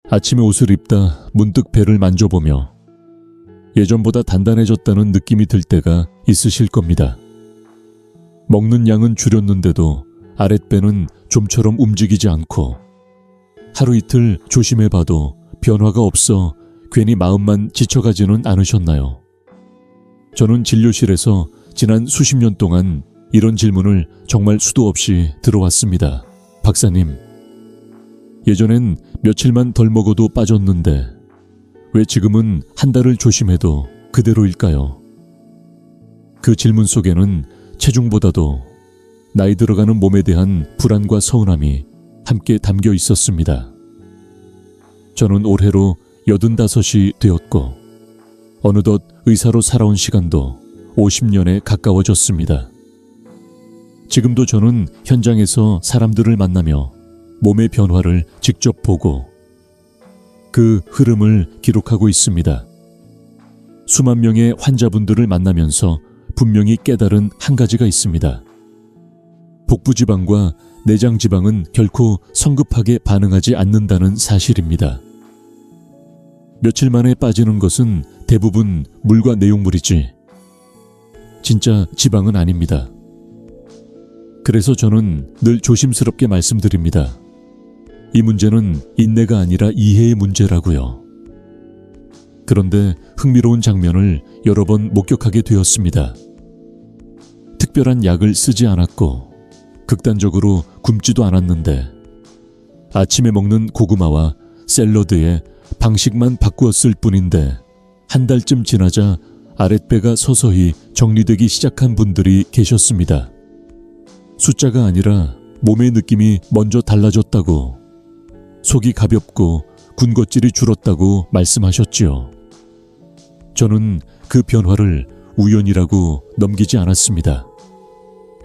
아침에 옷을 입다 문득 배를 만져보며 예전보다 단단해졌다는 느낌이 들 때가 있으실 겁니다. 먹는 양은 줄였는데도 아랫배는 좀처럼 움직이지 않고 하루 이틀 조심해봐도 변화가 없어 괜히 마음만 지쳐가지는 않으셨나요? 저는 진료실에서 지난 수십 년 동안 이런 질문을 정말 수도 없이 들어왔습니다. 박사님, 예전엔 며칠만 덜 먹어도 빠졌는데 왜 지금은 한 달을 조심해도 그대로일까요? 그 질문 속에는 체중보다도 나이 들어가는 몸에 대한 불안과 서운함이 함께 담겨 있었습니다. 저는 올해로 85이 되었고 어느덧 의사로 살아온 시간도 50년에 가까워졌습니다. 지금도 저는 현장에서 사람들을 만나며 몸의 변화를 직접 보고 그 흐름을 기록하고 있습니다. 수만 명의 환자분들을 만나면서 분명히 깨달은 한 가지가 있습니다. 복부지방과 내장지방은 결코 성급하게 반응하지 않는다는 사실입니다. 며칠 만에 빠지는 것은 대부분 물과 내용물이지 진짜 지방은 아닙니다. 그래서 저는 늘 조심스럽게 말씀드립니다. 이 문제는 인내가 아니라 이해의 문제라고요. 그런데 흥미로운 장면을 여러 번 목격하게 되었습니다. 특별한 약을 쓰지 않았고 극단적으로 굶지도 않았는데 아침에 먹는 고구마와 샐러드에 방식만 바꾸었을 뿐인데 한 달쯤 지나자 아랫배가 서서히 정리되기 시작한 분들이 계셨습니다. 숫자가 아니라 몸의 느낌이 먼저 달라졌다고, 속이 가볍고 군것질이 줄었다고 말씀하셨지요. 저는 그 변화를 우연이라고 넘기지 않았습니다.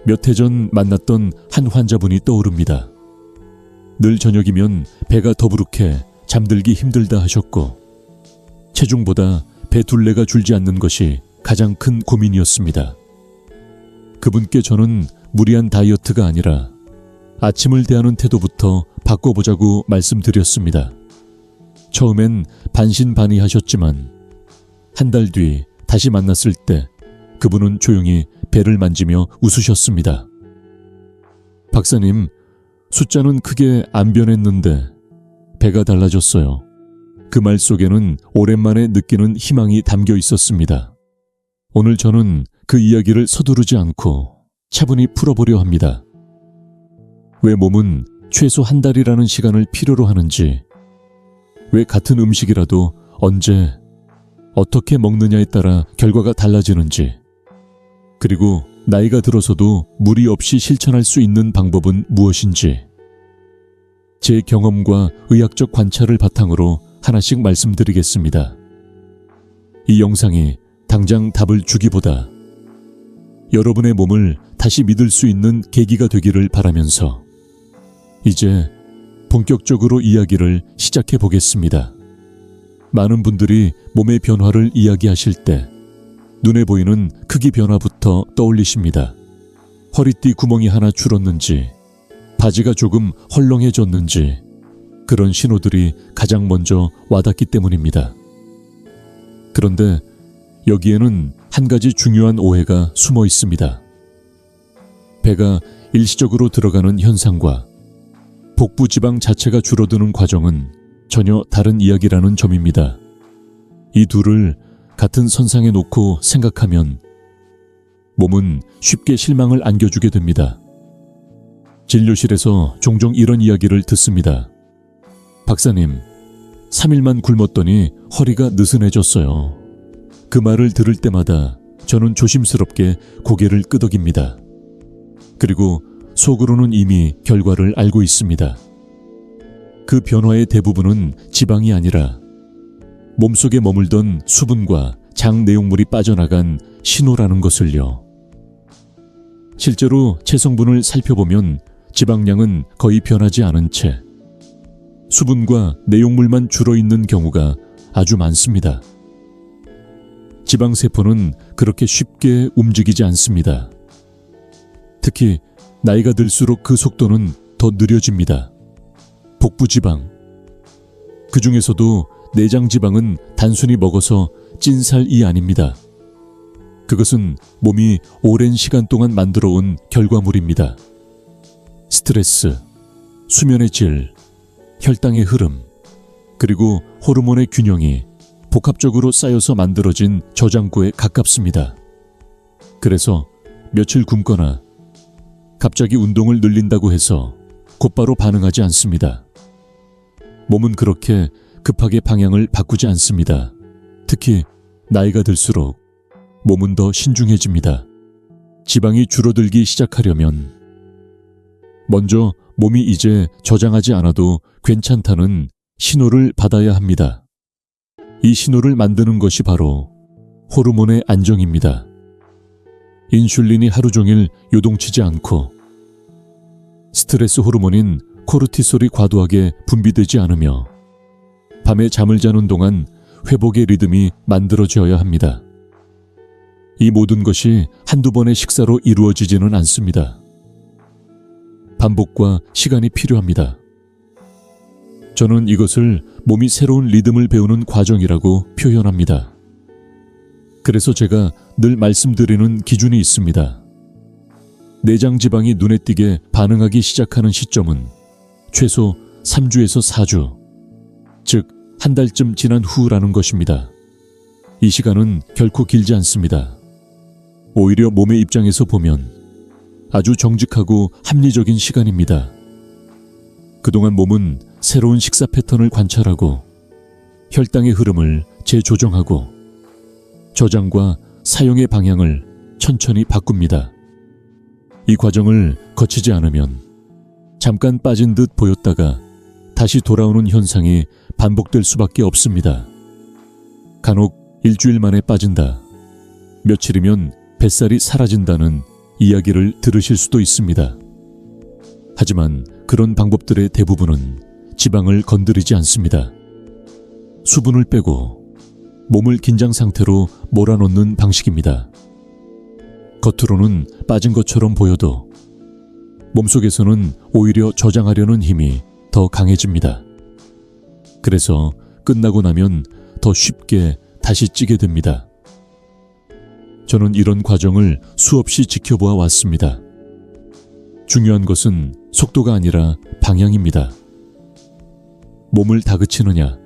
몇 해 전 만났던 한 환자분이 떠오릅니다. 늘 저녁이면 배가 더부룩해 잠들기 힘들다 하셨고 체중보다 배 둘레가 줄지 않는 것이 가장 큰 고민이었습니다. 그분께 저는 무리한 다이어트가 아니라 아침을 대하는 태도부터 바꿔보자고 말씀드렸습니다. 처음엔 반신반의하셨지만 한 달 뒤 다시 만났을 때 그분은 조용히 배를 만지며 웃으셨습니다. 박사님, 숫자는 크게 안 변했는데 배가 달라졌어요. 그 말 속에는 오랜만에 느끼는 희망이 담겨 있었습니다. 오늘 저는 그 이야기를 서두르지 않고 차분히 풀어보려 합니다. 왜 몸은 최소 한 달이라는 시간을 필요로 하는지, 왜 같은 음식이라도 언제, 어떻게 먹느냐에 따라 결과가 달라지는지, 그리고 나이가 들어서도 무리 없이 실천할 수 있는 방법은 무엇인지, 제 경험과 의학적 관찰을 바탕으로 하나씩 말씀드리겠습니다. 이 영상이 당장 답을 주기보다 여러분의 몸을 다시 믿을 수 있는 계기가 되기를 바라면서 이제 본격적으로 이야기를 시작해 보겠습니다. 많은 분들이 몸의 변화를 이야기하실 때 눈에 보이는 크기 변화부터 떠올리십니다. 허리띠 구멍이 하나 줄었는지, 바지가 조금 헐렁해졌는지, 그런 신호들이 가장 먼저 와닿기 때문입니다. 그런데 여기에는 한 가지 중요한 오해가 숨어 있습니다. 배가 일시적으로 들어가는 현상과 복부 지방 자체가 줄어드는 과정은 전혀 다른 이야기라는 점입니다. 이 둘을 같은 선상에 놓고 생각하면 몸은 쉽게 실망을 안겨주게 됩니다. 진료실에서 종종 이런 이야기를 듣습니다. 박사님, 3일만 굶었더니 허리가 느슨해졌어요. 그 말을 들을 때마다 저는 조심스럽게 고개를 끄덕입니다. 그리고 속으로는 이미 결과를 알고 있습니다. 그 변화의 대부분은 지방이 아니라 몸속에 머물던 수분과 장 내용물이 빠져나간 신호라는 것을요. 실제로 체성분을 살펴보면 지방량은 거의 변하지 않은 채 수분과 내용물만 줄어있는 경우가 아주 많습니다. 지방세포는 그렇게 쉽게 움직이지 않습니다. 특히 나이가 들수록 그 속도는 더 느려집니다. 복부지방, 그 중에서도 내장 지방은 단순히 먹어서 찐 살이 아닙니다. 그것은 몸이 오랜 시간 동안 만들어온 결과물입니다. 스트레스, 수면의 질, 혈당의 흐름, 그리고 호르몬의 균형이 복합적으로 쌓여서 만들어진 저장고에 가깝습니다. 그래서 며칠 굶거나 갑자기 운동을 늘린다고 해서 곧바로 반응하지 않습니다. 몸은 그렇게 급하게 방향을 바꾸지 않습니다. 특히 나이가 들수록 몸은 더 신중해집니다. 지방이 줄어들기 시작하려면 먼저 몸이 이제 저장하지 않아도 괜찮다는 신호를 받아야 합니다. 이 신호를 만드는 것이 바로 호르몬의 안정입니다. 인슐린이 하루 종일 요동치지 않고 스트레스 호르몬인 코르티솔이 과도하게 분비되지 않으며 밤에 잠을 자는 동안 회복의 리듬이 만들어져야 합니다. 이 모든 것이 한두 번의 식사로 이루어지지는 않습니다. 반복과 시간이 필요합니다. 저는 이것을 몸이 새로운 리듬을 배우는 과정이라고 표현합니다. 그래서 제가 늘 말씀드리는 기준이 있습니다. 내장 지방이 눈에 띄게 반응하기 시작하는 시점은 최소 3주에서 4주, 즉 한 달쯤 지난 후라는 것입니다. 이 시간은 결코 길지 않습니다. 오히려 몸의 입장에서 보면 아주 정직하고 합리적인 시간입니다. 그동안 몸은 새로운 식사 패턴을 관찰하고 혈당의 흐름을 재조정하고 저장과 사용의 방향을 천천히 바꿉니다. 이 과정을 거치지 않으면 잠깐 빠진 듯 보였다가 다시 돌아오는 현상이 반복될 수밖에 없습니다. 간혹 일주일 만에 빠진다, 며칠이면 뱃살이 사라진다는 이야기를 들으실 수도 있습니다. 하지만 그런 방법들의 대부분은 지방을 건드리지 않습니다. 수분을 빼고 몸을 긴장 상태로 몰아넣는 방식입니다. 겉으로는 빠진 것처럼 보여도 몸속에서는 오히려 저장하려는 힘이 더 강해집니다. 그래서 끝나고 나면 더 쉽게 다시 찌게 됩니다. 저는 이런 과정을 수없이 지켜보아 왔습니다. 중요한 것은 속도가 아니라 방향입니다. 몸을 다그치느냐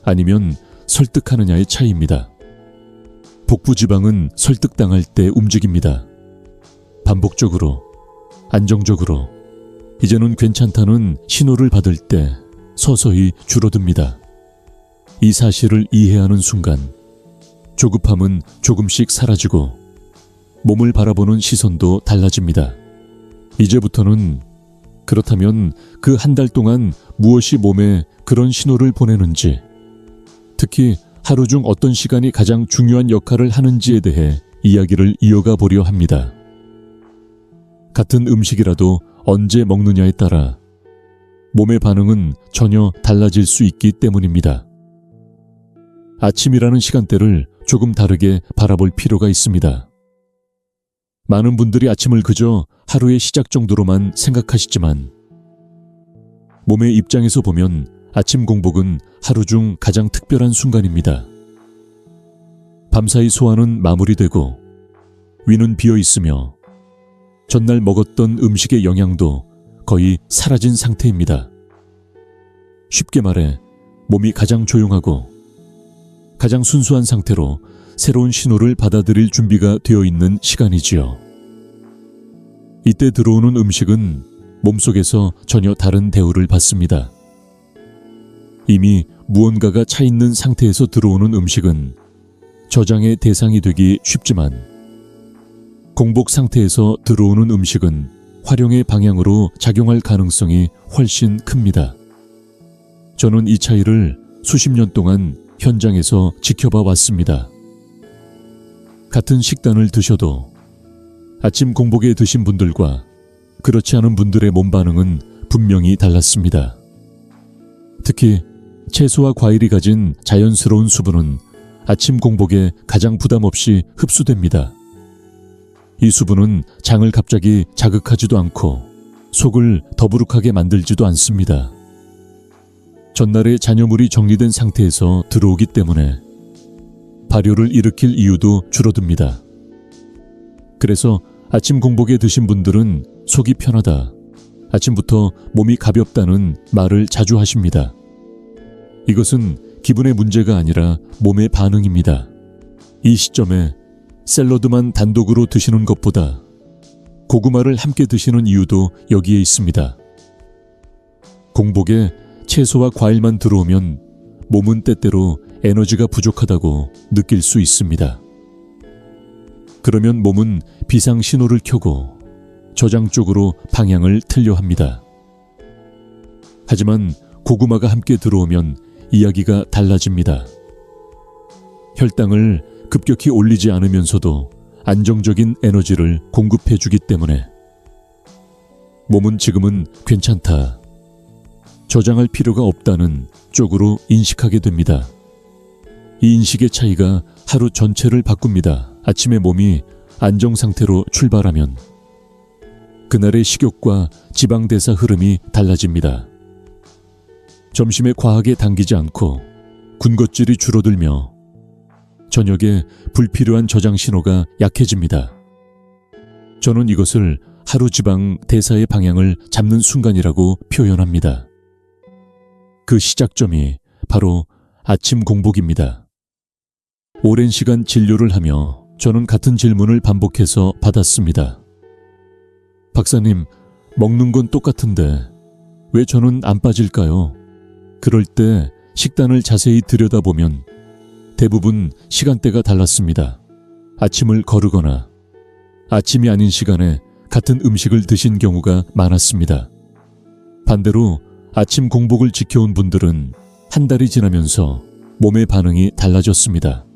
아니면 설득하느냐의 차이입니다. 복부 지방은 설득당할 때 움직입니다. 반복적으로, 안정적으로, 이제는 괜찮다는 신호를 받을 때 서서히 줄어듭니다. 이 사실을 이해하는 순간 조급함은 조금씩 사라지고 몸을 바라보는 시선도 달라집니다. 이제부터는 그렇다면 그 한 달 동안 무엇이 몸에 그런 신호를 보내는지, 특히 하루 중 어떤 시간이 가장 중요한 역할을 하는지에 대해 이야기를 이어가 보려 합니다. 같은 음식이라도 언제 먹느냐에 따라 몸의 반응은 전혀 달라질 수 있기 때문입니다. 아침이라는 시간대를 조금 다르게 바라볼 필요가 있습니다. 많은 분들이 아침을 그저 하루의 시작 정도로만 생각하시지만 몸의 입장에서 보면 아침 공복은 하루 중 가장 특별한 순간입니다. 밤사이 소화는 마무리되고 위는 비어 있으며 전날 먹었던 음식의 영양도 거의 사라진 상태입니다. 쉽게 말해 몸이 가장 조용하고 가장 순수한 상태로 새로운 신호를 받아들일 준비가 되어 있는 시간이지요. 이때 들어오는 음식은 몸속에서 전혀 다른 대우를 받습니다. 이미 무언가가 차 있는 상태에서 들어오는 음식은 저장의 대상이 되기 쉽지만 공복 상태에서 들어오는 음식은 활용의 방향으로 작용할 가능성이 훨씬 큽니다. 저는 이 차이를 수십 년 동안 현장에서 지켜봐 왔습니다. 같은 식단을 드셔도 아침 공복에 드신 분들과 그렇지 않은 분들의 몸 반응은 분명히 달랐습니다. 특히 채소와 과일이 가진 자연스러운 수분은 아침 공복에 가장 부담 없이 흡수됩니다. 이 수분은 장을 갑자기 자극하지도 않고 속을 더부룩하게 만들지도 않습니다. 전날에 잔여물이 정리된 상태에서 들어오기 때문에 발효를 일으킬 이유도 줄어듭니다. 그래서 아침 공복에 드신 분들은 속이 편하다, 아침부터 몸이 가볍다는 말을 자주 하십니다. 이것은 기분의 문제가 아니라 몸의 반응입니다. 이 시점에 샐러드만 단독으로 드시는 것보다 고구마를 함께 드시는 이유도 여기에 있습니다. 공복에 채소와 과일만 들어오면 몸은 때때로 에너지가 부족하다고 느낄 수 있습니다. 그러면 몸은 비상 신호를 켜고 저장 쪽으로 방향을 틀려 합니다. 하지만 고구마가 함께 들어오면 이야기가 달라집니다. 혈당을 급격히 올리지 않으면서도 안정적인 에너지를 공급해 주기 때문에 몸은 지금은 괜찮다, 저장할 필요가 없다는 쪽으로 인식하게 됩니다. 이 인식의 차이가 하루 전체를 바꿉니다. 아침에 몸이 안정 상태로 출발하면 그날의 식욕과 지방대사 흐름이 달라집니다. 점심에 과하게 당기지 않고 군것질이 줄어들며 저녁에 불필요한 저장 신호가 약해집니다. 저는 이것을 하루 지방 대사의 방향을 잡는 순간이라고 표현합니다. 그 시작점이 바로 아침 공복입니다. 오랜 시간 진료를 하며 저는 같은 질문을 반복해서 받았습니다. 박사님, 먹는 건 똑같은데 왜 저는 안 빠질까요? 그럴 때 식단을 자세히 들여다보면 대부분 시간대가 달랐습니다. 아침을 거르거나 아침이 아닌 시간에 같은 음식을 드신 경우가 많았습니다. 반대로 아침 공복을 지켜온 분들은 한 달이 지나면서 몸의 반응이 달라졌습니다.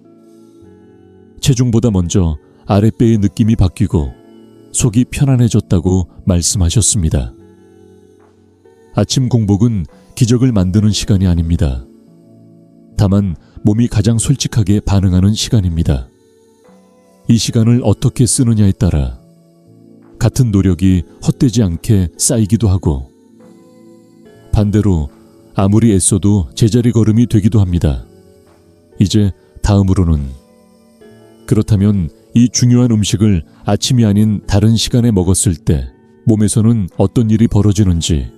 체중보다 먼저 아랫배의 느낌이 바뀌고 속이 편안해졌다고 말씀하셨습니다. 아침 공복은 기적을 만드는 시간이 아닙니다. 다만 몸이 가장 솔직하게 반응하는 시간입니다. 이 시간을 어떻게 쓰느냐에 따라 같은 노력이 헛되지 않게 쌓이기도 하고 반대로 아무리 애써도 제자리 걸음이 되기도 합니다. 이제 다음으로는 그렇다면 이 중요한 음식을 아침이 아닌 다른 시간에 먹었을 때 몸에서는 어떤 일이 벌어지는지,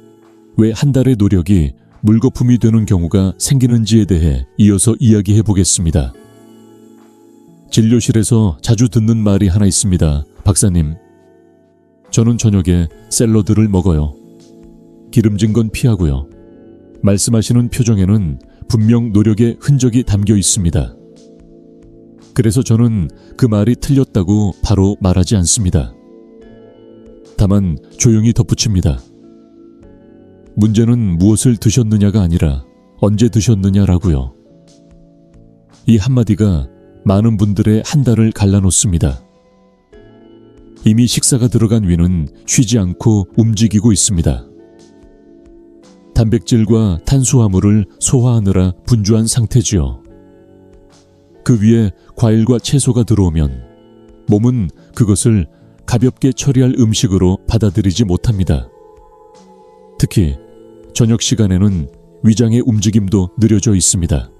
왜 한 달의 노력이 물거품이 되는 경우가 생기는지에 대해 이어서 이야기해 보겠습니다. 진료실에서 자주 듣는 말이 하나 있습니다. 박사님, 저는 저녁에 샐러드를 먹어요. 기름진 건 피하고요. 말씀하시는 표정에는 분명 노력의 흔적이 담겨 있습니다. 그래서 저는 그 말이 틀렸다고 바로 말하지 않습니다. 다만 조용히 덧붙입니다. 문제는 무엇을 드셨느냐가 아니라 언제 드셨느냐라고요. 이 한마디가 많은 분들의 한 달을 갈라놓습니다. 이미 식사가 들어간 위는 쉬지 않고 움직이고 있습니다. 단백질과 탄수화물을 소화하느라 분주한 상태지요. 그 위에 과일과 채소가 들어오면 몸은 그것을 가볍게 처리할 음식으로 받아들이지 못합니다. 특히 저녁 시간에는 위장의 움직임도 느려져 있습니다.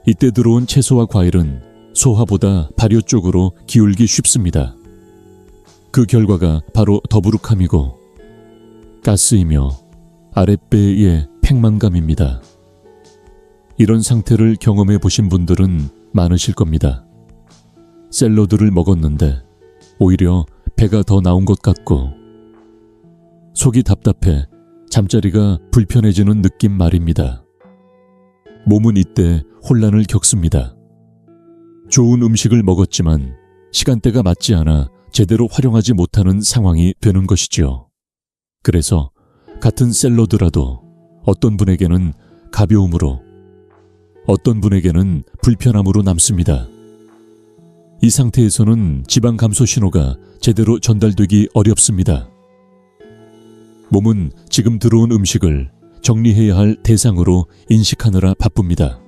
이때 들어온 채소와 과일은 소화보다 발효 쪽으로 기울기 쉽습니다. 그 결과가 바로 더부룩함이고 가스이며 아랫배의 팽만감입니다. 이런 상태를 경험해 보신 분들은 많으실 겁니다. 샐러드를 먹었는데 오히려 배가 더 나온 것 같고 속이 답답해 잠자리가 불편해지는 느낌 말입니다. 몸은 이때 혼란을 겪습니다. 좋은 음식을 먹었지만 시간대가 맞지 않아 제대로 활용하지 못하는 상황이 되는 것이지요. 그래서 같은 샐러드라도 어떤 분에게는 가벼움으로, 어떤 분에게는 불편함으로 남습니다. 이 상태에서는 지방 감소 신호가 제대로 전달되기 어렵습니다. 몸은 지금 들어온 음식을 정리해야 할 대상으로 인식하느라 바쁩니다.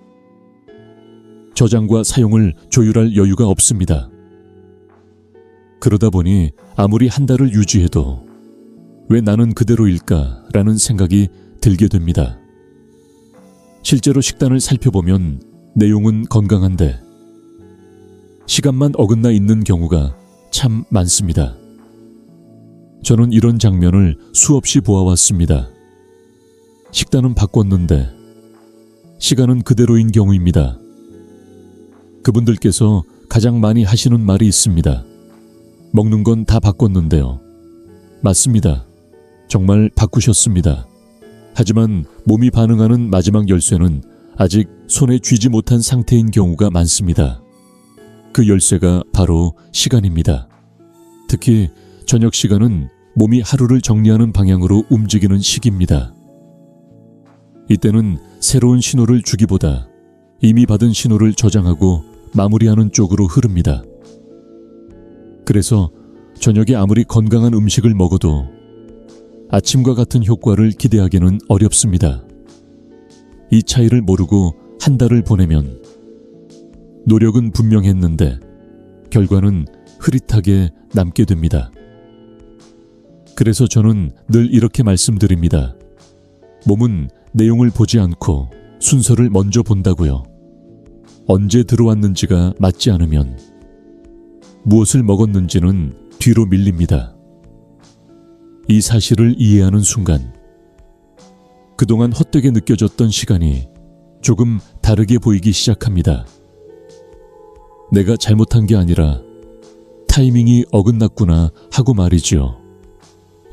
저장과 사용을 조율할 여유가 없습니다. 그러다 보니 아무리 한 달을 유지해도 왜 나는 그대로일까 라는 생각이 들게 됩니다. 실제로 식단을 살펴보면 내용은 건강한데 시간만 어긋나 있는 경우가 참 많습니다. 저는 이런 장면을 수없이 보아왔습니다. 식단은 바꿨는데 시간은 그대로인 경우입니다. 그분들께서 가장 많이 하시는 말이 있습니다. 먹는 건 다 바꿨는데요. 맞습니다. 정말 바꾸셨습니다. 하지만 몸이 반응하는 마지막 열쇠는 아직 손에 쥐지 못한 상태인 경우가 많습니다. 그 열쇠가 바로 시간입니다. 특히 저녁 시간은 몸이 하루를 정리하는 방향으로 움직이는 시기입니다. 이때는 새로운 신호를 주기보다 이미 받은 신호를 저장하고 마무리하는 쪽으로 흐릅니다. 그래서 저녁에 아무리 건강한 음식을 먹어도 아침과 같은 효과를 기대하기는 어렵습니다. 이 차이를 모르고 한 달을 보내면 노력은 분명했는데 결과는 흐릿하게 남게 됩니다. 그래서 저는 늘 이렇게 말씀드립니다. 몸은 내용을 보지 않고 순서를 먼저 본다고요. 언제 들어왔는지가 맞지 않으면 무엇을 먹었는지는 뒤로 밀립니다. 이 사실을 이해하는 순간 그동안 헛되게 느껴졌던 시간이 조금 다르게 보이기 시작합니다. 내가 잘못한 게 아니라 타이밍이 어긋났구나 하고 말이죠.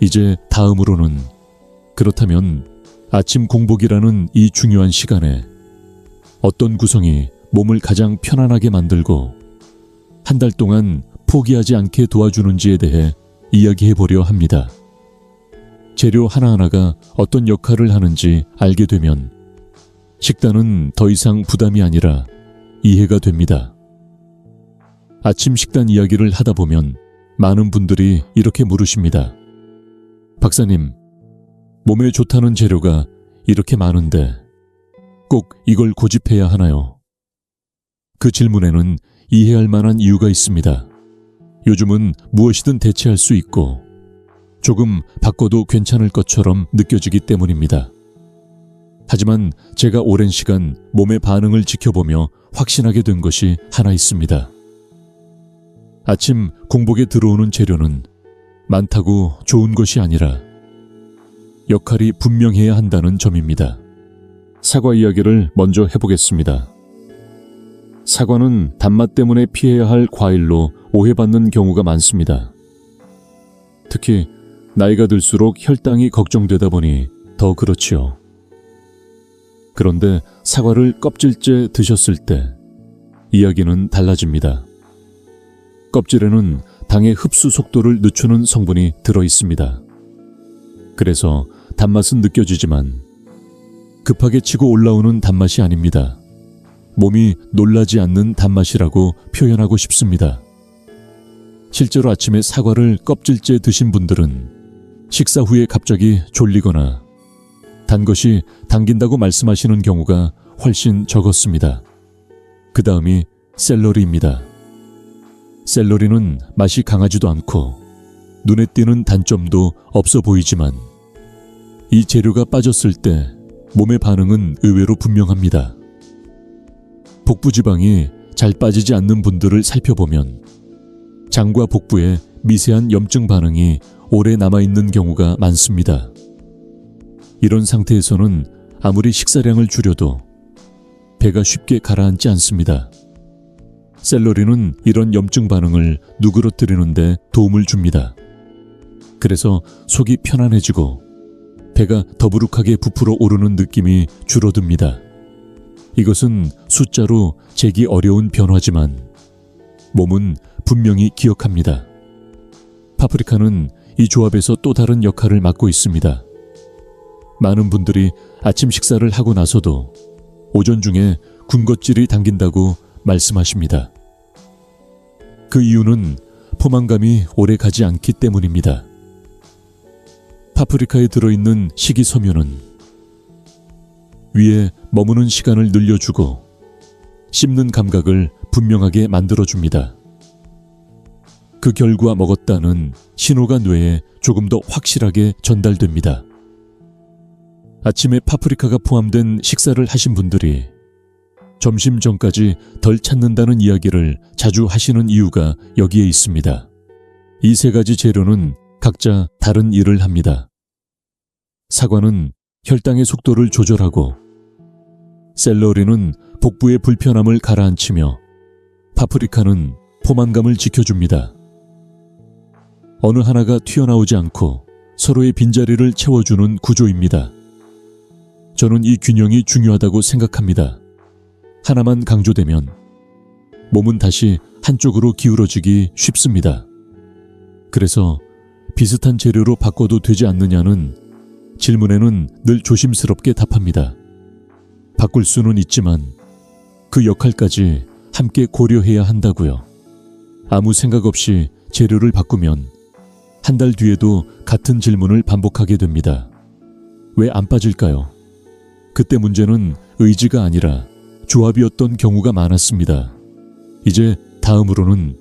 이제 다음으로는 그렇다면 아침 공복이라는 이 중요한 시간에 어떤 구성이 몸을 가장 편안하게 만들고 한 달 동안 포기하지 않게 도와주는지에 대해 이야기해 보려 합니다. 재료 하나하나가 어떤 역할을 하는지 알게 되면 식단은 더 이상 부담이 아니라 이해가 됩니다. 아침 식단 이야기를 하다 보면 많은 분들이 이렇게 물으십니다. 박사님, 몸에 좋다는 재료가 이렇게 많은데 꼭 이걸 고집해야 하나요? 그 질문에는 이해할 만한 이유가 있습니다. 요즘은 무엇이든 대체할 수 있고 조금 바꿔도 괜찮을 것처럼 느껴지기 때문입니다. 하지만 제가 오랜 시간 몸의 반응을 지켜보며 확신하게 된 것이 하나 있습니다. 아침 공복에 들어오는 재료는 많다고 좋은 것이 아니라 역할이 분명해야 한다는 점입니다. 사과 이야기를 먼저 해보겠습니다. 사과는 단맛 때문에 피해야 할 과일로 오해받는 경우가 많습니다. 특히 나이가 들수록 혈당이 걱정되다 보니 더 그렇지요. 그런데 사과를 껍질째 드셨을 때 이야기는 달라집니다. 껍질에는 당의 흡수 속도를 늦추는 성분이 들어 있습니다. 그래서 단맛은 느껴지지만 급하게 치고 올라오는 단맛이 아닙니다. 몸이 놀라지 않는 단맛이라고 표현하고 싶습니다. 실제로 아침에 사과를 껍질째 드신 분들은 식사 후에 갑자기 졸리거나 단 것이 당긴다고 말씀하시는 경우가 훨씬 적었습니다. 그 다음이 샐러리입니다. 샐러리는 맛이 강하지도 않고 눈에 띄는 단점도 없어 보이지만 이 재료가 빠졌을 때 몸의 반응은 의외로 분명합니다. 복부지방이 잘 빠지지 않는 분들을 살펴보면 장과 복부에 미세한 염증 반응이 오래 남아있는 경우가 많습니다. 이런 상태에서는 아무리 식사량을 줄여도 배가 쉽게 가라앉지 않습니다. 샐러리는 이런 염증 반응을 누그러뜨리는 데 도움을 줍니다. 그래서 속이 편안해지고 배가 더부룩하게 부풀어 오르는 느낌이 줄어듭니다. 이것은 숫자로 재기 어려운 변화지만 몸은 분명히 기억합니다. 파프리카는 이 조합에서 또 다른 역할을 맡고 있습니다. 많은 분들이 아침 식사를 하고 나서도 오전 중에 군것질이 당긴다고 말씀하십니다. 그 이유는 포만감이 오래 가지 않기 때문입니다. 파프리카에 들어있는 식이섬유는 위에 머무는 시간을 늘려주고 씹는 감각을 분명하게 만들어줍니다. 그 결과 먹었다는 신호가 뇌에 조금 더 확실하게 전달됩니다. 아침에 파프리카가 포함된 식사를 하신 분들이 점심 전까지 덜 찾는다는 이야기를 자주 하시는 이유가 여기에 있습니다. 이 세 가지 재료는 각자 다른 일을 합니다. 사과는 혈당의 속도를 조절하고, 샐러리는 복부의 불편함을 가라앉히며, 파프리카는 포만감을 지켜줍니다. 어느 하나가 튀어나오지 않고 서로의 빈자리를 채워주는 구조입니다. 저는 이 균형이 중요하다고 생각합니다. 하나만 강조되면 몸은 다시 한쪽으로 기울어지기 쉽습니다. 그래서 비슷한 재료로 바꿔도 되지 않느냐는 질문에는 늘 조심스럽게 답합니다. 바꿀 수는 있지만 그 역할까지 함께 고려해야 한다고요. 아무 생각 없이 재료를 바꾸면 한 달 뒤에도 같은 질문을 반복하게 됩니다. 왜 안 빠질까요? 그때 문제는 의지가 아니라 조합이었던 경우가 많았습니다. 이제 다음으로는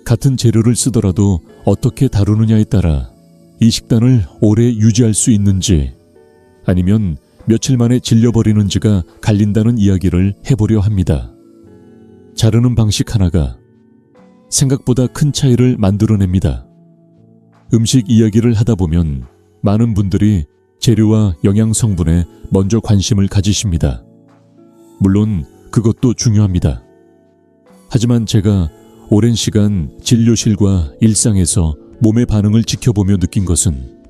같은 재료를 쓰더라도 어떻게 다루느냐에 따라 이 식단을 오래 유지할 수 있는지 아니면 며칠 만에 질려버리는지가 갈린다는 이야기를 해보려 합니다. 자르는 방식 하나가 생각보다 큰 차이를 만들어냅니다. 음식 이야기를 하다 보면 많은 분들이 재료와 영양 성분에 먼저 관심을 가지십니다. 물론 그것도 중요합니다. 하지만 제가 오랜 시간 진료실과 일상에서 몸의 반응을 지켜보며 느낀 것은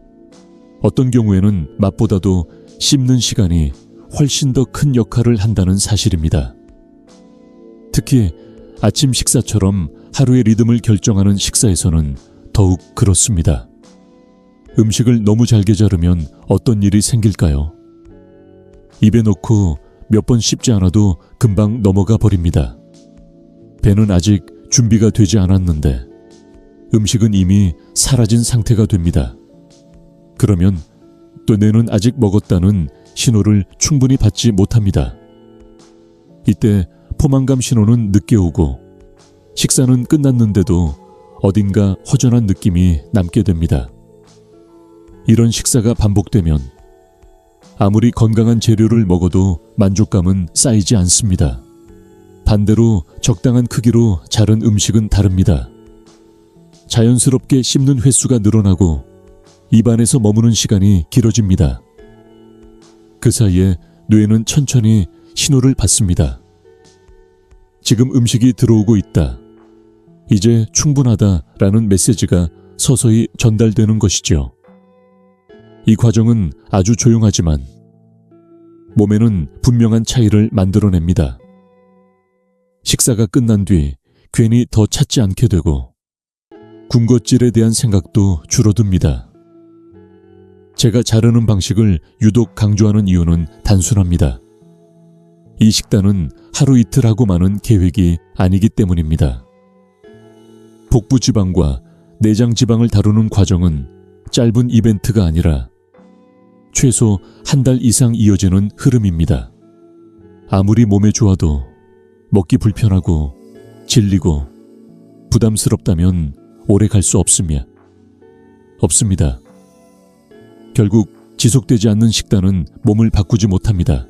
어떤 경우에는 맛보다도 씹는 시간이 훨씬 더 큰 역할을 한다는 사실입니다. 특히 아침 식사처럼 하루의 리듬을 결정하는 식사에서는 더욱 그렇습니다. 음식을 너무 잘게 자르면 어떤 일이 생길까요? 입에 넣고 몇 번 씹지 않아도 금방 넘어가 버립니다. 배는 아직 준비가 되지 않았는데 음식은 이미 사라진 상태가 됩니다. 그러면 또 뇌는 아직 먹었다는 신호를 충분히 받지 못합니다. 이때 포만감 신호는 늦게 오고 식사는 끝났는데도 어딘가 허전한 느낌이 남게 됩니다. 이런 식사가 반복되면 아무리 건강한 재료를 먹어도 만족감은 쌓이지 않습니다. 반대로 적당한 크기로 자른 음식은 다릅니다. 자연스럽게 씹는 횟수가 늘어나고 입안에서 머무는 시간이 길어집니다. 그 사이에 뇌는 천천히 신호를 받습니다. 지금 음식이 들어오고 있다. 이제 충분하다라는 메시지가 서서히 전달되는 것이죠. 이 과정은 아주 조용하지만 몸에는 분명한 차이를 만들어냅니다. 식사가 끝난 뒤 괜히 더 찾지 않게 되고 군것질에 대한 생각도 줄어듭니다. 제가 자르는 방식을 유독 강조하는 이유는 단순합니다. 이 식단은 하루 이틀 하고 마는 계획이 아니기 때문입니다. 복부 지방과 내장 지방을 다루는 과정은 짧은 이벤트가 아니라 최소 한 달 이상 이어지는 흐름입니다. 아무리 몸에 좋아도 먹기 불편하고 질리고 부담스럽다면 오래 갈 수 없습니다. 결국 지속되지 않는 식단은 몸을 바꾸지 못합니다.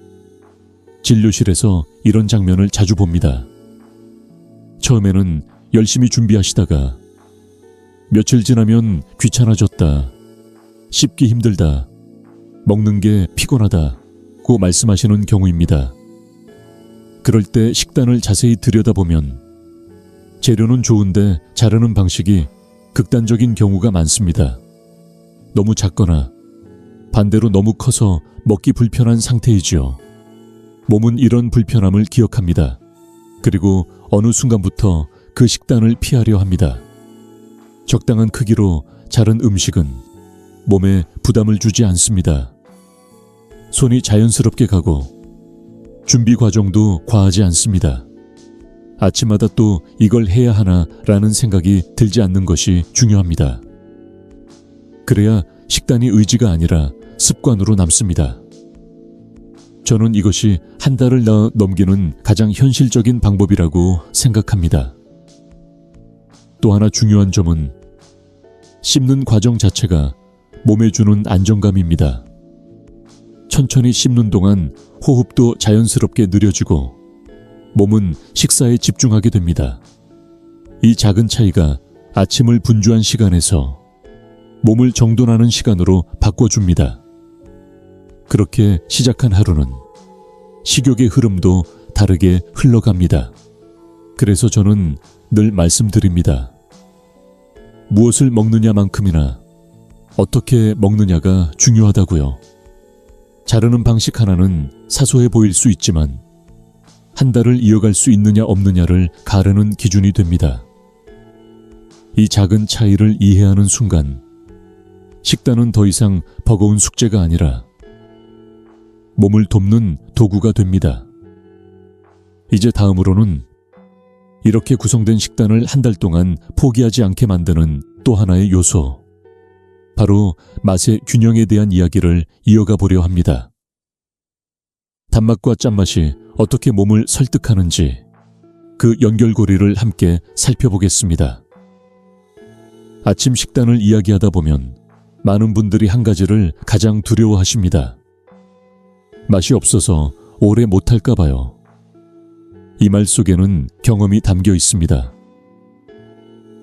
진료실에서 이런 장면을 자주 봅니다. 처음에는 열심히 준비하시다가 며칠 지나면 귀찮아졌다, 씹기 힘들다, 먹는 게 피곤하다고 말씀하시는 경우입니다. 그럴 때 식단을 자세히 들여다보면 재료는 좋은데 자르는 방식이 극단적인 경우가 많습니다. 너무 작거나 반대로 너무 커서 먹기 불편한 상태이지요. 몸은 이런 불편함을 기억합니다. 그리고 어느 순간부터 그 식단을 피하려 합니다. 적당한 크기로 자른 음식은 몸에 부담을 주지 않습니다. 손이 자연스럽게 가고 준비 과정도 과하지 않습니다. 아침마다 또 이걸 해야 하나라는 생각이 들지 않는 것이 중요합니다. 그래야 식단이 의지가 아니라 습관으로 남습니다. 저는 이것이 한 달을 넘기는 가장 현실적인 방법이라고 생각합니다. 또 하나 중요한 점은 씹는 과정 자체가 몸에 주는 안정감입니다. 천천히 씹는 동안 호흡도 자연스럽게 느려지고 몸은 식사에 집중하게 됩니다. 이 작은 차이가 아침을 분주한 시간에서 몸을 정돈하는 시간으로 바꿔줍니다. 그렇게 시작한 하루는 식욕의 흐름도 다르게 흘러갑니다. 그래서 저는 늘 말씀드립니다. 무엇을 먹느냐만큼이나 어떻게 먹느냐가 중요하다고요. 자르는 방식 하나는 사소해 보일 수 있지만 한 달을 이어갈 수 있느냐 없느냐를 가르는 기준이 됩니다. 이 작은 차이를 이해하는 순간 식단은 더 이상 버거운 숙제가 아니라 몸을 돕는 도구가 됩니다. 이제 다음으로는 이렇게 구성된 식단을 한 달 동안 포기하지 않게 만드는 또 하나의 요소, 바로 맛의 균형에 대한 이야기를 이어가 보려 합니다. 단맛과 짠맛이 어떻게 몸을 설득하는지 그 연결고리를 함께 살펴보겠습니다. 아침 식단을 이야기하다 보면 많은 분들이 한 가지를 가장 두려워하십니다. 맛이 없어서 오래 못할까 봐요. 이 말 속에는 경험이 담겨 있습니다.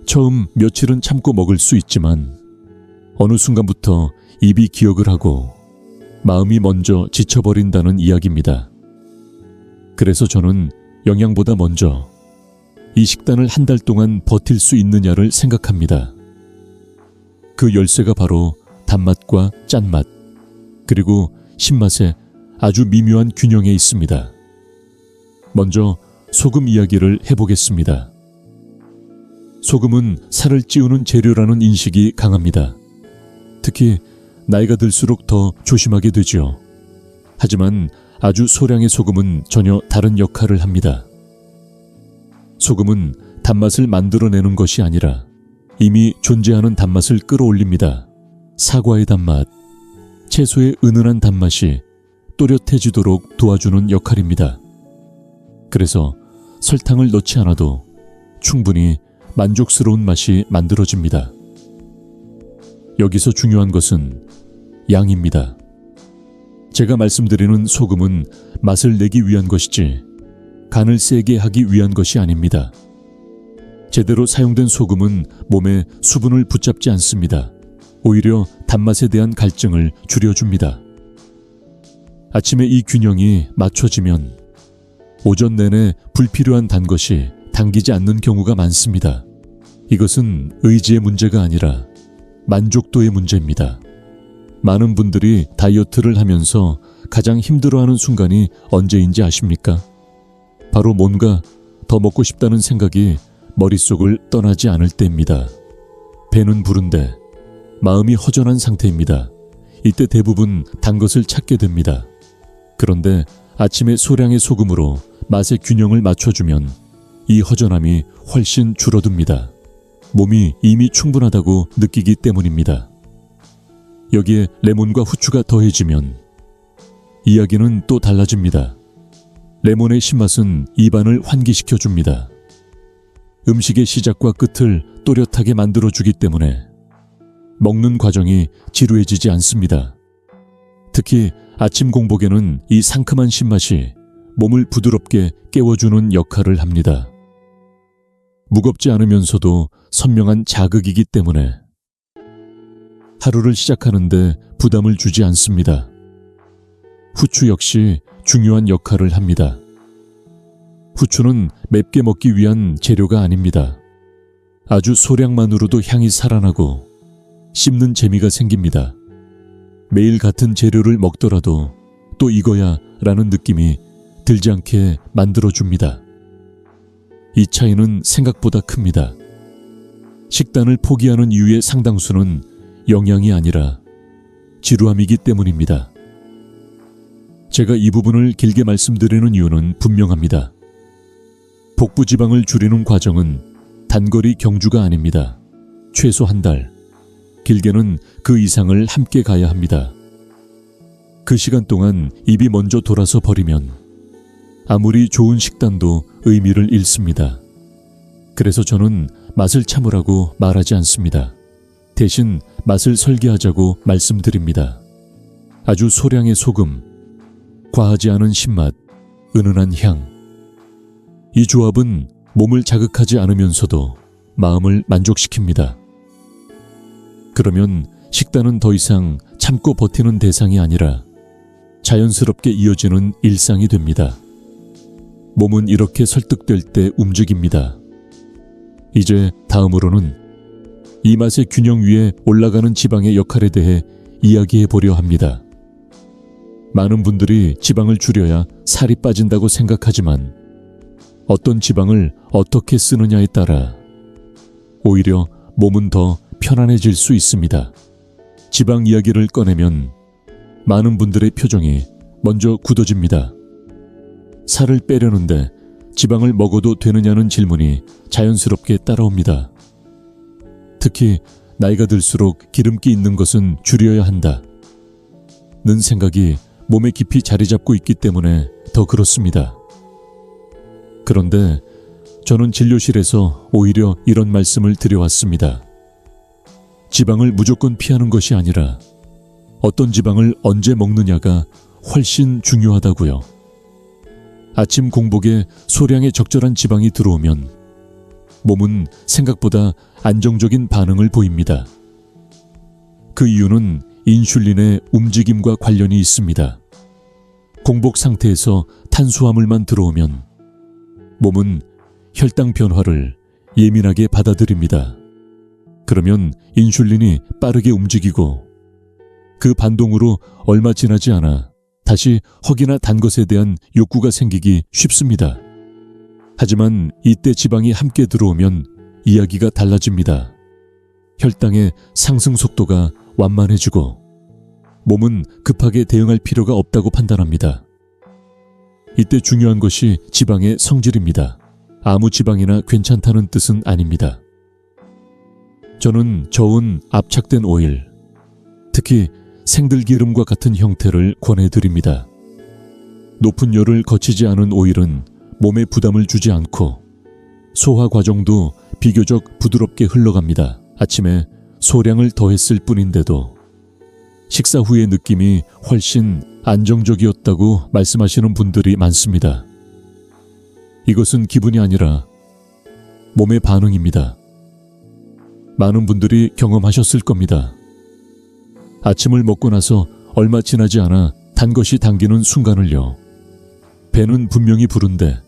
처음 며칠은 참고 먹을 수 있지만 어느 순간부터 입이 기억을 하고 마음이 먼저 지쳐버린다는 이야기입니다. 그래서 저는 영양보다 먼저 이 식단을 한 달 동안 버틸 수 있느냐를 생각합니다. 그 열쇠가 바로 단맛과 짠맛, 그리고 신맛의 아주 미묘한 균형에 있습니다. 먼저 소금 이야기를 해보겠습니다. 소금은 살을 찌우는 재료라는 인식이 강합니다. 특히 나이가 들수록 더 조심하게 되죠. 하지만 아주 소량의 소금은 전혀 다른 역할을 합니다. 소금은 단맛을 만들어내는 것이 아니라 이미 존재하는 단맛을 끌어올립니다. 사과의 단맛, 채소의 은은한 단맛이 또렷해지도록 도와주는 역할입니다. 그래서 설탕을 넣지 않아도 충분히 만족스러운 맛이 만들어집니다. 여기서 중요한 것은 양입니다. 제가 말씀드리는 소금은 맛을 내기 위한 것이지 간을 세게 하기 위한 것이 아닙니다. 제대로 사용된 소금은 몸에 수분을 붙잡지 않습니다. 오히려 단맛에 대한 갈증을 줄여줍니다. 아침에 이 균형이 맞춰지면 오전 내내 불필요한 단 것이 당기지 않는 경우가 많습니다. 이것은 의지의 문제가 아니라 만족도의 문제입니다. 많은 분들이 다이어트를 하면서 가장 힘들어하는 순간이 언제인지 아십니까? 바로 뭔가 더 먹고 싶다는 생각이 머릿속을 떠나지 않을 때입니다. 배는 부른데 마음이 허전한 상태입니다. 이때 대부분 단 것을 찾게 됩니다. 그런데 아침에 소량의 소금으로 맛의 균형을 맞춰주면 이 허전함이 훨씬 줄어듭니다. 몸이 이미 충분하다고 느끼기 때문입니다. 여기에 레몬과 후추가 더해지면 이야기는 또 달라집니다. 레몬의 신맛은 입안을 환기시켜줍니다. 음식의 시작과 끝을 또렷하게 만들어주기 때문에 먹는 과정이 지루해지지 않습니다. 특히 아침 공복에는 이 상큼한 신맛이 몸을 부드럽게 깨워주는 역할을 합니다. 무겁지 않으면서도 선명한 자극이기 때문에 하루를 시작하는데 부담을 주지 않습니다. 후추 역시 중요한 역할을 합니다. 후추는 맵게 먹기 위한 재료가 아닙니다. 아주 소량만으로도 향이 살아나고 씹는 재미가 생깁니다. 매일 같은 재료를 먹더라도 또 이거야 라는 느낌이 들지 않게 만들어줍니다. 이 차이는 생각보다 큽니다. 식단을 포기하는 이유의 상당수는 영양이 아니라 지루함이기 때문입니다. 제가 이 부분을 길게 말씀드리는 이유는 분명합니다. 복부 지방을 줄이는 과정은 단거리 경주가 아닙니다. 최소 한 달, 길게는 그 이상을 함께 가야 합니다. 그 시간 동안 입이 먼저 돌아서 버리면 아무리 좋은 식단도 의미를 잃습니다. 그래서 저는 맛을 참으라고 말하지 않습니다. 대신 맛을 설계하자고 말씀드립니다. 아주 소량의 소금, 과하지 않은 신맛, 은은한 향. 이 조합은 몸을 자극하지 않으면서도 마음을 만족시킵니다. 그러면 식단은 더 이상 참고 버티는 대상이 아니라 자연스럽게 이어지는 일상이 됩니다. 몸은 이렇게 설득될 때 움직입니다. 이제 다음으로는 이 맛의 균형 위에 올라가는 지방의 역할에 대해 이야기해 보려 합니다. 많은 분들이 지방을 줄여야 살이 빠진다고 생각하지만 어떤 지방을 어떻게 쓰느냐에 따라 오히려 몸은 더 편안해질 수 있습니다. 지방 이야기를 꺼내면 많은 분들의 표정이 먼저 굳어집니다. 살을 빼려는데 지방을 먹어도 되느냐는 질문이 자연스럽게 따라옵니다. 특히 나이가 들수록 기름기 있는 것은 줄여야 한다 는 생각이 몸에 깊이 자리 잡고 있기 때문에 더 그렇습니다. 그런데 저는 진료실에서 오히려 이런 말씀을 드려왔습니다. 지방을 무조건 피하는 것이 아니라 어떤 지방을 언제 먹느냐가 훨씬 중요하다고요. 아침 공복에 소량의 적절한 지방이 들어오면 몸은 생각보다 안정적인 반응을 보입니다. 그 이유는 인슐린의 움직임과 관련이 있습니다. 공복 상태에서 탄수화물만 들어오면 몸은 혈당 변화를 예민하게 받아들입니다. 그러면 인슐린이 빠르게 움직이고 그 반동으로 얼마 지나지 않아 다시 허기나 단 것에 대한 욕구가 생기기 쉽습니다. 하지만 이때 지방이 함께 들어오면 이야기가 달라집니다. 혈당의 상승 속도가 완만해지고 몸은 급하게 대응할 필요가 없다고 판단합니다. 이때 중요한 것이 지방의 성질입니다. 아무 지방이나 괜찮다는 뜻은 아닙니다. 저는 저온 압착된 오일, 특히 생들기름과 같은 형태를 권해드립니다. 높은 열을 거치지 않은 오일은 몸에 부담을 주지 않고 소화 과정도 비교적 부드럽게 흘러갑니다. 아침에 소량을 더했을 뿐인데도 식사 후의 느낌이 훨씬 안정적이었다고 말씀하시는 분들이 많습니다. 이것은 기분이 아니라 몸의 반응입니다. 많은 분들이 경험하셨을 겁니다. 아침을 먹고 나서 얼마 지나지 않아 단 것이 당기는 순간을요. 배는 분명히 부른데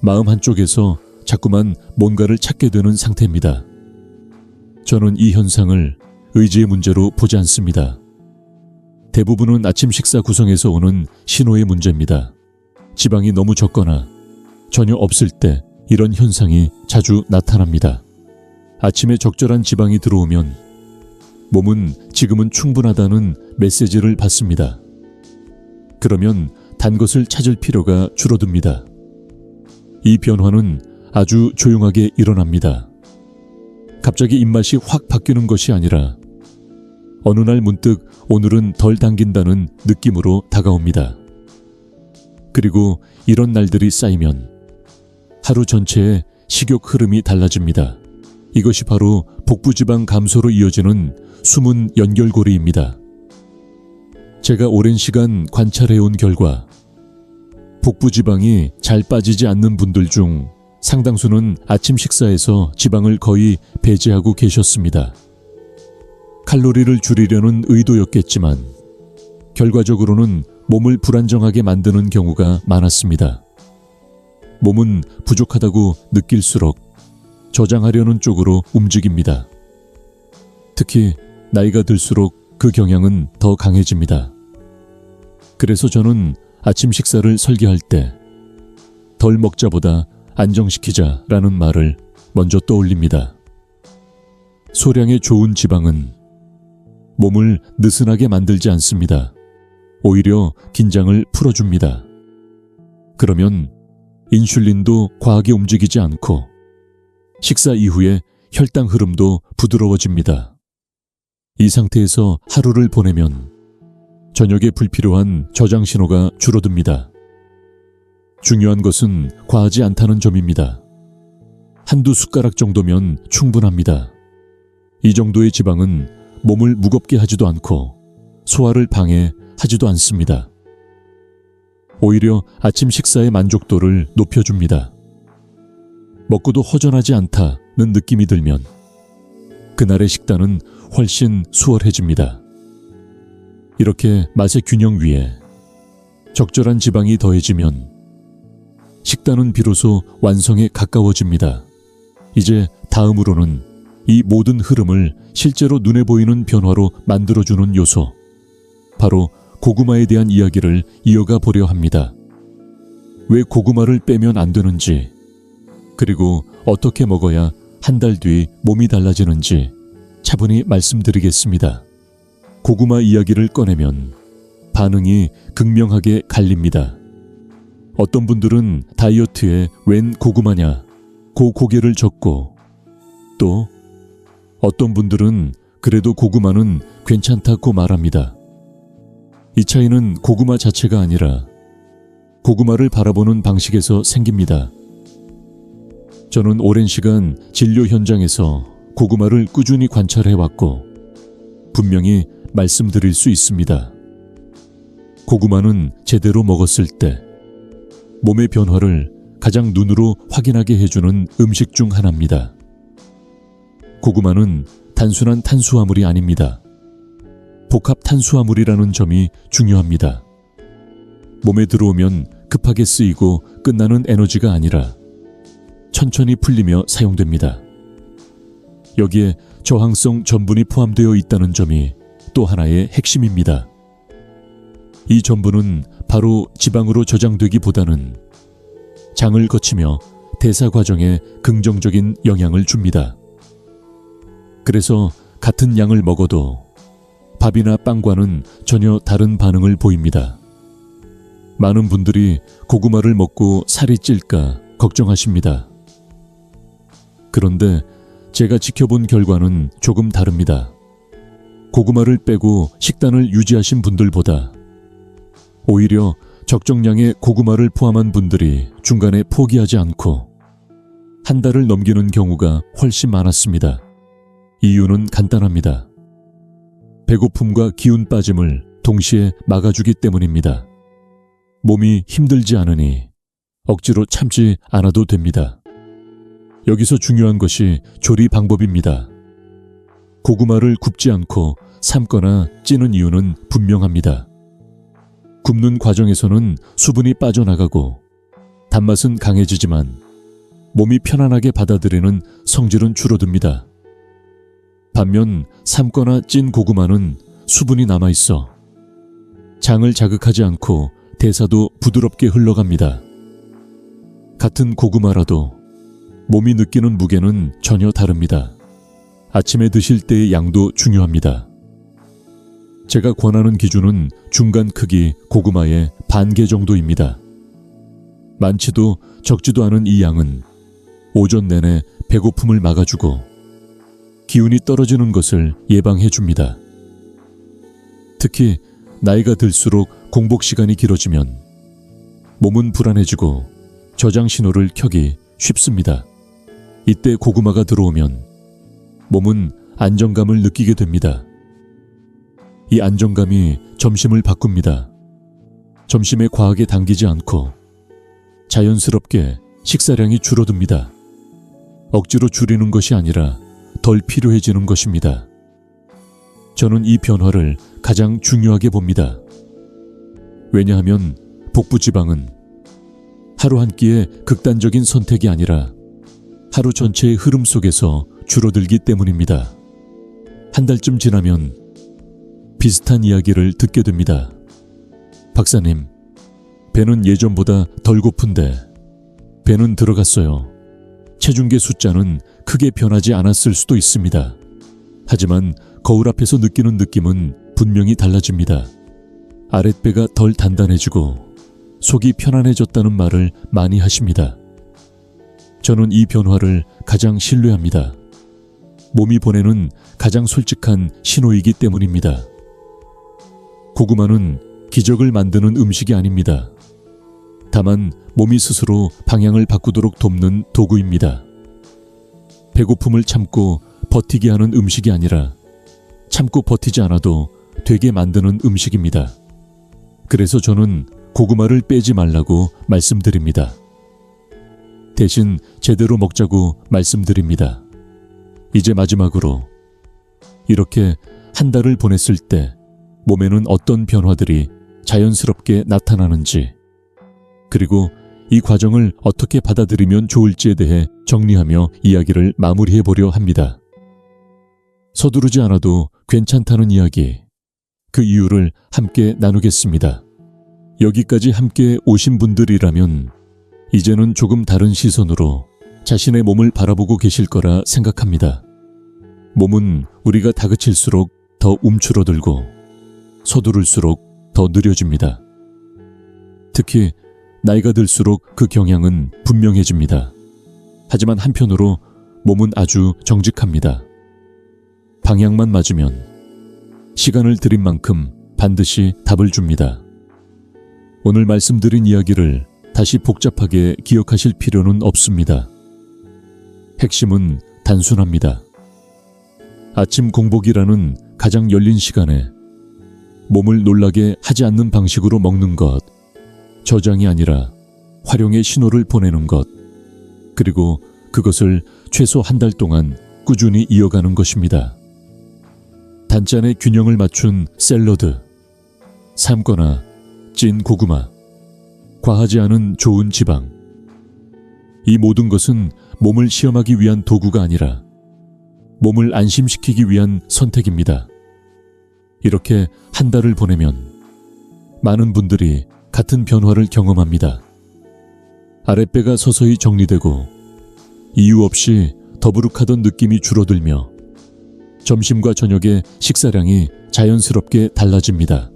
마음 한쪽에서 자꾸만 뭔가를 찾게 되는 상태입니다. 저는 이 현상을 의지의 문제로 보지 않습니다. 대부분은 아침 식사 구성에서 오는 신호의 문제입니다. 지방이 너무 적거나 전혀 없을 때 이런 현상이 자주 나타납니다. 아침에 적절한 지방이 들어오면 몸은 지금은 충분하다는 메시지를 받습니다. 그러면 단 것을 찾을 필요가 줄어듭니다. 이 변화는 아주 조용하게 일어납니다. 갑자기 입맛이 확 바뀌는 것이 아니라 어느 날 문득 오늘은 덜 당긴다는 느낌으로 다가옵니다. 그리고 이런 날들이 쌓이면 하루 전체의 식욕 흐름이 달라집니다. 이것이 바로 복부지방 감소로 이어지는 숨은 연결고리입니다. 제가 오랜 시간 관찰해온 결과 복부지방이 잘 빠지지 않는 분들 중 상당수는 아침 식사에서 지방을 거의 배제하고 계셨습니다. 칼로리를 줄이려는 의도였겠지만 결과적으로는 몸을 불안정하게 만드는 경우가 많았습니다. 몸은 부족하다고 느낄수록 저장하려는 쪽으로 움직입니다. 특히 나이가 들수록 그 경향은 더 강해집니다. 그래서 저는 아침 식사를 설계할 때 덜 먹자보다 안정시키자라는 말을 먼저 떠올립니다. 소량의 좋은 지방은 몸을 느슨하게 만들지 않습니다. 오히려 긴장을 풀어줍니다. 그러면 인슐린도 과하게 움직이지 않고 식사 이후에 혈당 흐름도 부드러워집니다. 이 상태에서 하루를 보내면 저녁에 불필요한 저장 신호가 줄어듭니다. 중요한 것은 과하지 않다는 점입니다. 한두 숟가락 정도면 충분합니다. 이 정도의 지방은 몸을 무겁게 하지도 않고 소화를 방해, 하지도 않습니다. 오히려 아침 식사의 만족도를 높여줍니다. 먹고도 허전하지 않다는 느낌이 들면 그날의 식단은 훨씬 수월해집니다. 이렇게 맛의 균형 위에 적절한 지방이 더해지면 식단은 비로소 완성에 가까워집니다. 이제 다음으로는 이 모든 흐름을 실제로 눈에 보이는 변화로 만들어주는 요소, 바로 고구마에 대한 이야기를 이어가 보려 합니다. 왜 고구마를 빼면 안 되는지, 그리고 어떻게 먹어야 한 달 뒤 몸이 달라지는지 차분히 말씀드리겠습니다. 고구마 이야기를 꺼내면 반응이 극명하게 갈립니다. 어떤 분들은 다이어트에 웬 고구마냐 고 고개를 젓고, 또 어떤 분들은 그래도 고구마는 괜찮다고 말합니다. 이 차이는 고구마 자체가 아니라 고구마를 바라보는 방식에서 생깁니다. 저는 오랜 시간 진료 현장에서 고구마를 꾸준히 관찰해왔고 분명히 말씀드릴 수 있습니다. 고구마는 제대로 먹었을 때 몸의 변화를 가장 눈으로 확인하게 해주는 음식 중 하나입니다. 고구마는 단순한 탄수화물이 아닙니다. 복합 탄수화물이라는 점이 중요합니다. 몸에 들어오면 급하게 쓰이고 끝나는 에너지가 아니라 천천히 풀리며 사용됩니다. 여기에 저항성 전분이 포함되어 있다는 점이 또 하나의 핵심입니다. 이 전분은 바로 지방으로 저장되기보다는 장을 거치며 대사 과정에 긍정적인 영향을 줍니다. 그래서 같은 양을 먹어도 밥이나 빵과는 전혀 다른 반응을 보입니다. 많은 분들이 고구마를 먹고 살이 찔까 걱정하십니다. 그런데 제가 지켜본 결과는 조금 다릅니다. 고구마를 빼고 식단을 유지하신 분들보다 오히려 적정량의 고구마를 포함한 분들이 중간에 포기하지 않고 한 달을 넘기는 경우가 훨씬 많았습니다. 이유는 간단합니다. 배고픔과 기운 빠짐을 동시에 막아주기 때문입니다. 몸이 힘들지 않으니 억지로 참지 않아도 됩니다. 여기서 중요한 것이 조리 방법입니다. 고구마를 굽지 않고 삶거나 찌는 이유는 분명합니다. 굽는 과정에서는 수분이 빠져나가고 단맛은 강해지지만 몸이 편안하게 받아들이는 성질은 줄어듭니다. 반면 삶거나 찐 고구마는 수분이 남아있어 장을 자극하지 않고 대사도 부드럽게 흘러갑니다. 같은 고구마라도 몸이 느끼는 무게는 전혀 다릅니다. 아침에 드실 때의 양도 중요합니다. 제가 권하는 기준은 중간 크기 고구마의 반 개 정도입니다. 많지도 적지도 않은 이 양은 오전 내내 배고픔을 막아주고 기운이 떨어지는 것을 예방해 줍니다. 특히 나이가 들수록 공복 시간이 길어지면 몸은 불안해지고 저장 신호를 켜기 쉽습니다. 이때 고구마가 들어오면 몸은 안정감을 느끼게 됩니다. 이 안정감이 점심을 바꿉니다. 점심에 과하게 당기지 않고 자연스럽게 식사량이 줄어듭니다. 억지로 줄이는 것이 아니라 덜 필요해지는 것입니다. 저는 이 변화를 가장 중요하게 봅니다. 왜냐하면 복부지방은 하루 한 끼의 극단적인 선택이 아니라 하루 전체의 흐름 속에서 줄어들기 때문입니다. 한 달쯤 지나면 비슷한 이야기를 듣게 됩니다. 박사님, 배는 예전보다 덜 고픈데 배는 들어갔어요. 체중계 숫자는 크게 변하지 않았을 수도 있습니다. 하지만 거울 앞에서 느끼는 느낌은 분명히 달라집니다. 아랫배가 덜 단단해지고 속이 편안해졌다는 말을 많이 하십니다. 저는 이 변화를 가장 신뢰합니다. 몸이 보내는 가장 솔직한 신호이기 때문입니다. 고구마는 기적을 만드는 음식이 아닙니다. 다만 몸이 스스로 방향을 바꾸도록 돕는 도구입니다. 배고픔을 참고 버티게 하는 음식이 아니라 참고 버티지 않아도 되게 만드는 음식입니다. 그래서 저는 고구마를 빼지 말라고 말씀드립니다. 대신 제대로 먹자고 말씀드립니다. 이제 마지막으로 이렇게 한 달을 보냈을 때 몸에는 어떤 변화들이 자연스럽게 나타나는지, 그리고 이 과정을 어떻게 받아들이면 좋을지에 대해 정리하며 이야기를 마무리해 보려 합니다. 서두르지 않아도 괜찮다는 이야기, 그 이유를 함께 나누겠습니다. 여기까지 함께 오신 분들이라면 이제는 조금 다른 시선으로 자신의 몸을 바라보고 계실 거라 생각합니다. 몸은 우리가 다그칠수록 더 움츠러들고 서두를수록 더 느려집니다. 특히 나이가 들수록 그 경향은 분명해집니다. 하지만 한편으로 몸은 아주 정직합니다. 방향만 맞으면 시간을 들인 만큼 반드시 답을 줍니다. 오늘 말씀드린 이야기를 다시 복잡하게 기억하실 필요는 없습니다. 핵심은 단순합니다. 아침 공복이라는 가장 열린 시간에 몸을 놀라게 하지 않는 방식으로 먹는 것, 저장이 아니라 활용의 신호를 보내는 것, 그리고 그것을 최소 한 달 동안 꾸준히 이어가는 것입니다. 단짠의 균형을 맞춘 샐러드, 삶거나 찐 고구마, 과하지 않은 좋은 지방, 이 모든 것은 몸을 시험하기 위한 도구가 아니라 몸을 안심시키기 위한 선택입니다. 이렇게 한 달을 보내면 많은 분들이 같은 변화를 경험합니다. 아랫배가 서서히 정리되고 이유 없이 더부룩하던 느낌이 줄어들며 점심과 저녁의 식사량이 자연스럽게 달라집니다.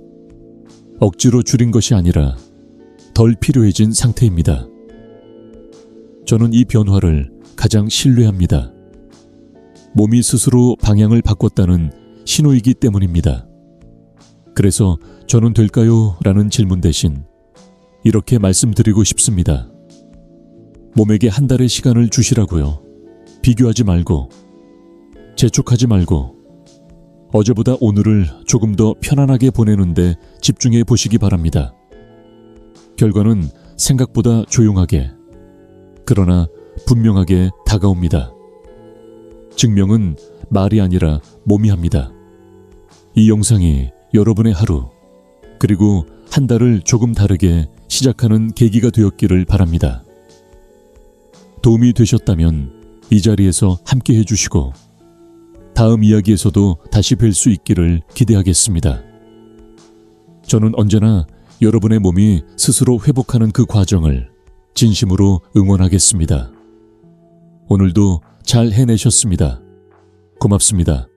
억지로 줄인 것이 아니라 덜 필요해진 상태입니다. 저는 이 변화를 가장 신뢰합니다. 몸이 스스로 방향을 바꿨다는 신호이기 때문입니다. 그래서 저는 될까요? 라는 질문 대신 이렇게 말씀드리고 싶습니다. 몸에게 한 달의 시간을 주시라고요. 비교하지 말고, 재촉하지 말고, 어제보다 오늘을 조금 더 편안하게 보내는데 집중해 보시기 바랍니다. 결과는 생각보다 조용하게, 그러나 분명하게 다가옵니다. 증명은 말이 아니라 몸이 합니다. 이 영상이 여러분의 하루, 그리고 한 달을 조금 다르게 시작하는 계기가 되었기를 바랍니다. 도움이 되셨다면 이 자리에서 함께 해주시고 다음 이야기에서도 다시 뵐 수 있기를 기대하겠습니다. 저는 언제나 여러분의 몸이 스스로 회복하는 그 과정을 진심으로 응원하겠습니다. 오늘도 잘 해내셨습니다. 고맙습니다.